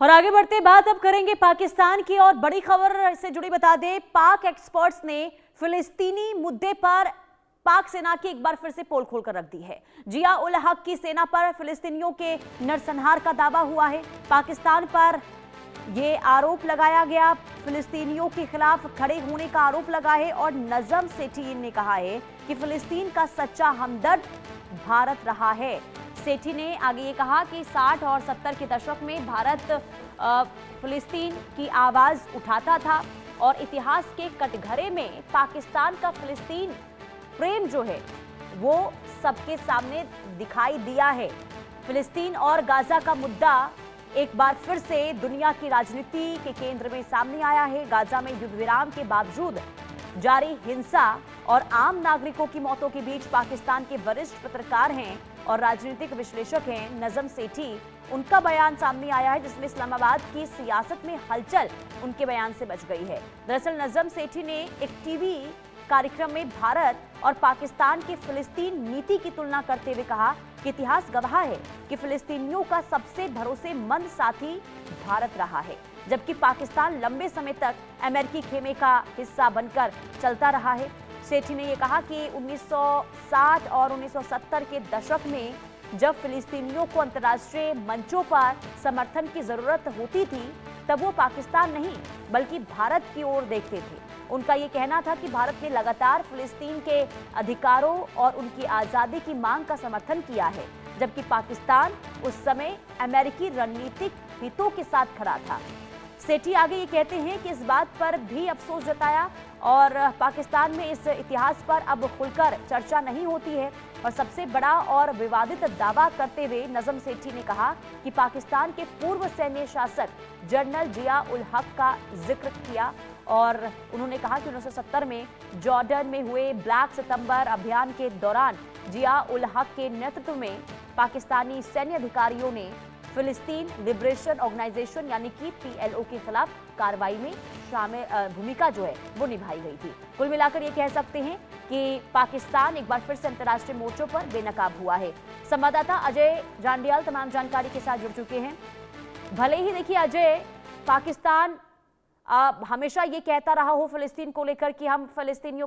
और आगे बढ़ते बात अब करेंगे पाकिस्तान की और बड़ी खबर से जुड़ी बता दें, पाक एक्सपर्ट्स ने फिलिस्तीनी मुद्दे पर पाक सेना की एक बार फिर से पोल खोलकर रख दी है। जिया उल हक की सेना पर फिलिस्तीनियों के नरसंहार का दावा हुआ है। पाकिस्तान पर यह आरोप लगाया गया, फिलिस्तीनियों के खिलाफ खड़े होने का आरोप लगा है और नजम सेठी ने कहा है कि फिलिस्तीन का सच्चा हमदर्द भारत रहा है। सेठी ने आगे ये कहा कि 60 और 70 के दशक में भारत फिलिस्तीन की आवाज उठाता था और इतिहास के कटघरे में पाकिस्तान का फिलिस्तीन प्रेम जो है वो सबके सामने दिखाई दिया है। फिलिस्तीन और गाजा का मुद्दा एक बार फिर से दुनिया की राजनीति के केंद्र में सामने आया है। गाजा में युद्ध विराम के बावजूद जारी हिंसा और आम नागरिकों की मौतों के बीच पाकिस्तान के वरिष्ठ पत्रकार हैं और राजनीतिक विश्लेषक हैं नजम सेठी, उनका बयान सामने आया है जिसमें इस्लामाबाद की सियासत में हलचल उनके बयान से बच गई है। दरअसल नजम सेठी ने एक टीवी कार्यक्रम में भारत और पाकिस्तान की फिलिस्तीन नीति की तुलना करते हुए कहा कि इतिहास गवाह है कि फिलिस्तीनियों का सबसे भरोसेमंद साथी भारत रहा है, जबकि पाकिस्तान लंबे समय तक अमेरिकी खेमे का हिस्सा बनकर चलता रहा है। सेठी ने यह कहा कि 1960 और 1970 के दशक में जब फिलिस्तीनियों को अंतर्राष्ट्रीय मंचों पर समर्थन की जरूरत होती थी तब वो पाकिस्तान नहीं बल्कि भारत की ओर देखते थे। उनका ये कहना था कि भारत ने लगातार फिलिस्तीन के अधिकारों और उनकी आज़ादी की मांग का समर्थन किया है, जबकि पाकिस्तान उस समय अमेरिकी रणनीतिक हितों के साथ खड़ा था। सेठी आगे ये कहते हैं कि इस बात पर भी अफसोस जताया और पाकिस्तान में इस इतिहास पर अब खुलकर चर्चा नहीं होती है। और सबसे बड़ा और विवादित दावा करते हुए नजम सेठी ने कहा कि पाकिस्तान के पूर्व सैन्य शासक जनरल जिया उल हक का जिक्र किया और उन्होंने कहा कि 1970 में जॉर्डन में हुए ब्लैक सितंबर अभियान के दौरान जिया उल हक के नेतृत्व में पाकिस्तानी सैन्य अधिकारियों ने फिलिस्तीन लिबरेशन ऑर्गेनाइजेशन यानी कि PLO के खिलाफ कार्रवाई में शामिल भूमिका जो है वो निभाई गई थी। कुल मिलाकर ये कह सकते हैं कि पाकिस्तान एक बार फिर से अंतर्राष्ट्रीय मोर्चों पर बेनकाब हुआ है। संवाददाता अजय जांडियाल तमाम जानकारी के साथ जुड़ चुके हैं। भले ही देखिए अजय, पाकिस्तान हमेशा ये कहता रहा हो फिलिस्तीन को लेकर कि हम फिलिस्तीनियों